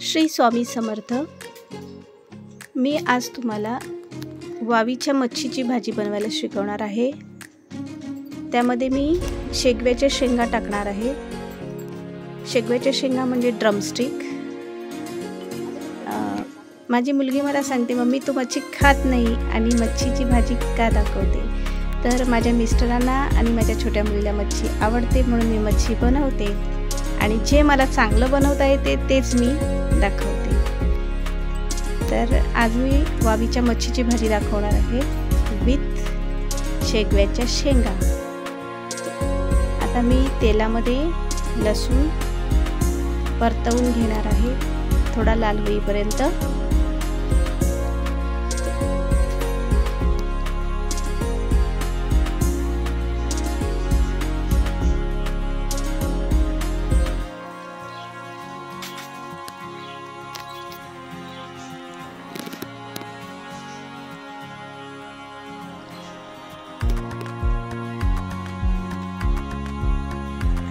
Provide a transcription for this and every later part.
श्री स्वामी समर्थ। मी आज तुम्हाला वावीच्या मच्छीची भाजी बनवायला शिकवणार आहे। त्यामध्ये मी शेगव्याच्या शेंगा टाकणार आहे। शेगव्याच्या शेंगा म्हणजे ड्रमस्टिक। माझी मुलगी मला सांगते, मम्मी तू मच्छी खात नाही आणि मच्छीची भाजी का दाखवते? तर माझ्या मिस्टरांना आणि माझ्या छोट्या मुलीला मच्छी आवडते म्हणून मी मच्छी बनवते आणि जे मला चांगलं बनवता येते तेच मी दाखवते। तर आज मी वावीच्या मच्छीची भाजी दाखवणार आहे विथ शेगव्याच्या शेंगा। आता मी तेलामध्ये लसूण परतवून घेणार आहे थोडा लाल होईपर्यंत।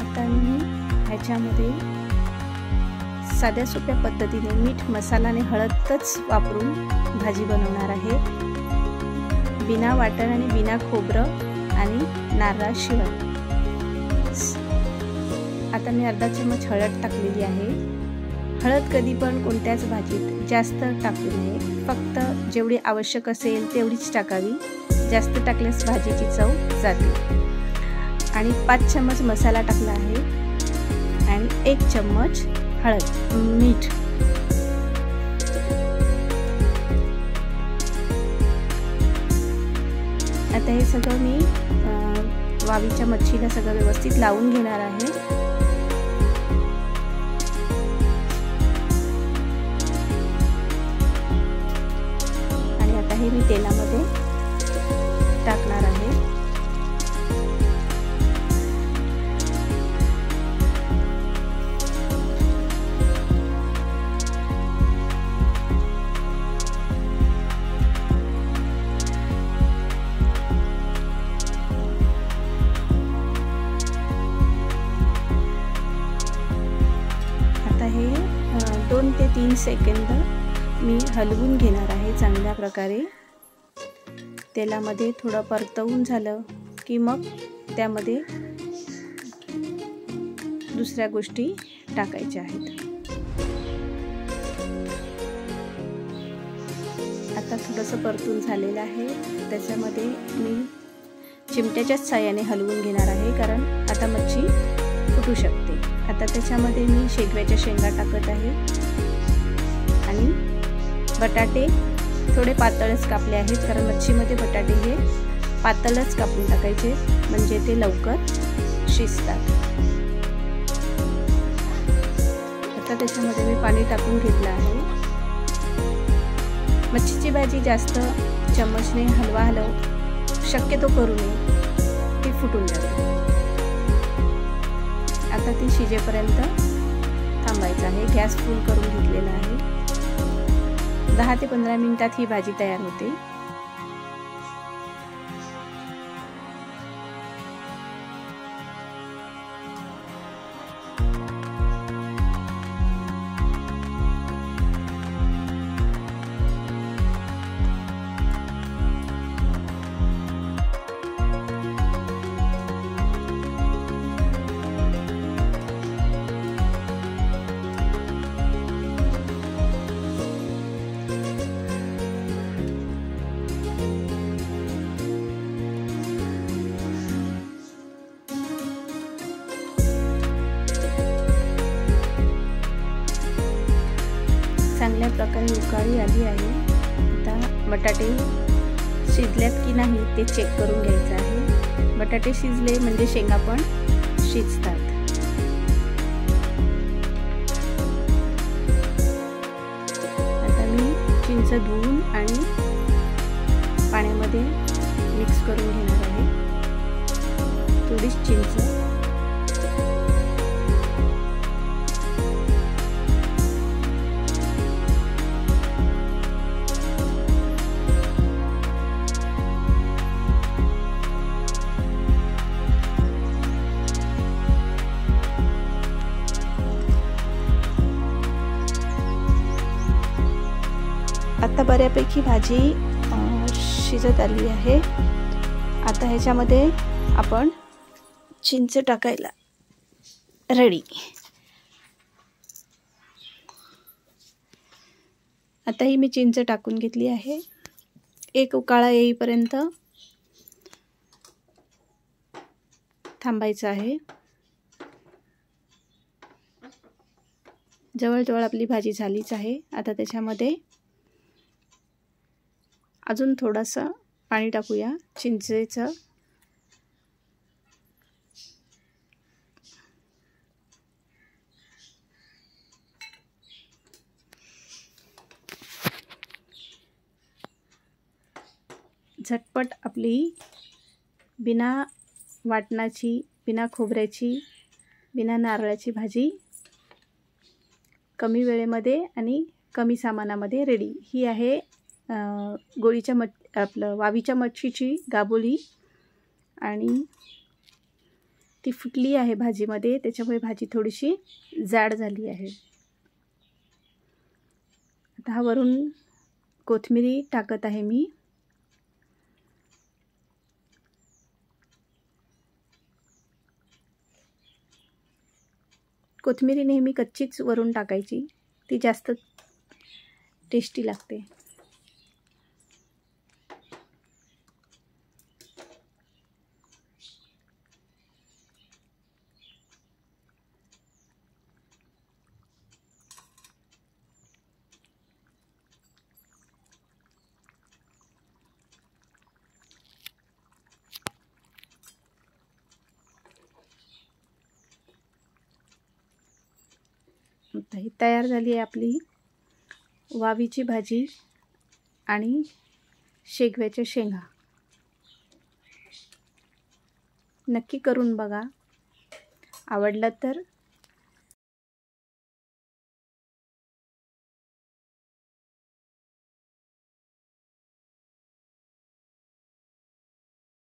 आता मी ह्याच्यामध्ये साध्या सोप्या पद्धतीने मीठ मसाला आणि हळदच वापरून भाजी बनवणार आहे, बिना वाटण आणि बिना खोबरं आणि नारळाशिवाय। आता मी अर्धा चमच हळद टाकलेली आहे। हळद कधी पण कोणत्याच भाजीत जास्त टाकू नये, फक्त जेवढी आवश्यक असेल तेवढीच टाकावी। जास्त टाकल्यास भाजीची चव जाते। आणि 5 चम्मच मसाला टाकला आहे आणि 1 चम्मच हळद मीठ। आता हे सगळं मी वावीच्या मच्छीला सगळं व्यवस्थित लावून घेणार आहे। आणि आता हे मी तेलामध्ये टाकणार आहे। हे 2 ते 3 सेकंद मी हलवून घेणार आहे चांगल्या प्रकारे। तेलामध्ये थोडं परतवून झालं की मग त्यामध्ये दुसऱ्या गोष्टी टाकायच्या आहेत। आता थोडंसं परतून झालेलं आहे, त्याच्यामध्ये मी चिमट्याच्याच साहाय्याने हलवून घेणार आहे, कारण आता मच्छी फुटू शकते। आता त्याच्यामध्ये मी शेगव्याच्या शेंगा टाकत आहे आणि बटाटे थोडे पातळच कापले आहेत, कारण मच्छीमध्ये बटाटे हे पातळच कापून टाकायचे म्हणजे ते लवकर शिजतात। आता त्याच्यामध्ये मी पाणी टाकून घेतलं आहे। मच्छीची भाजी जास्त चम्मचने हलव शक्यतो करू नये, ती फुटून जाते। आता ती शिजेपर्यंत थांबायचं आहे। गॅस फुल करून घेतलेला आहे। 10 ते 15 मिनिटात ही भाजी तयार होते। चांगल्या प्रकारे उकळी आली आहे। आता बटाटे शिजल्यात की नाही ते चेक करून घ्यायचं आहे। बटाटे शिजले म्हणजे शेंगा पण शिजतात। आता मी चिंच धुवून आणि पाण्यामध्ये मिक्स करून घेणार आहे। थोडीच चिंच आता बऱ्यापैकी भाजी शिजत आली आहे। आता ह्याच्यामध्ये आपण चिंच टाकायला रेडी। आता ही मी चिंच टाकून घेतली आहे। एक उकाळा येईपर्यंत थांबायचं आहे। जवळजवळ आपली भाजी झालीच आहे। आता त्याच्यामध्ये अजून थोडंसं पाणी टाकूया चिंचेचं। झटपट आपली बिना वाटणाची, बिना खोबऱ्याची, बिना नारळाची भाजी कमी वेळेमध्ये आणि कमी सामानामध्ये रेडी। ही आहे गोळीच्या वावीच्या मच्छीची गाबोली आणि ती फुटली आहे भाजीमध्ये, त्याच्यामुळे भाजी थोडीशी जाड झाली आहे। आता वरून कोथिंबीर टाकत आहे मी। कोथिंबीर नेहमी कच्चीच वरून टाकायची, ती जास्त टेस्टी लागते। आता ही तयार झाली आहे आपली वावीची भाजी आणि शेगव्याच्या शेंगा। नक्की करून बघा। आवडलं तर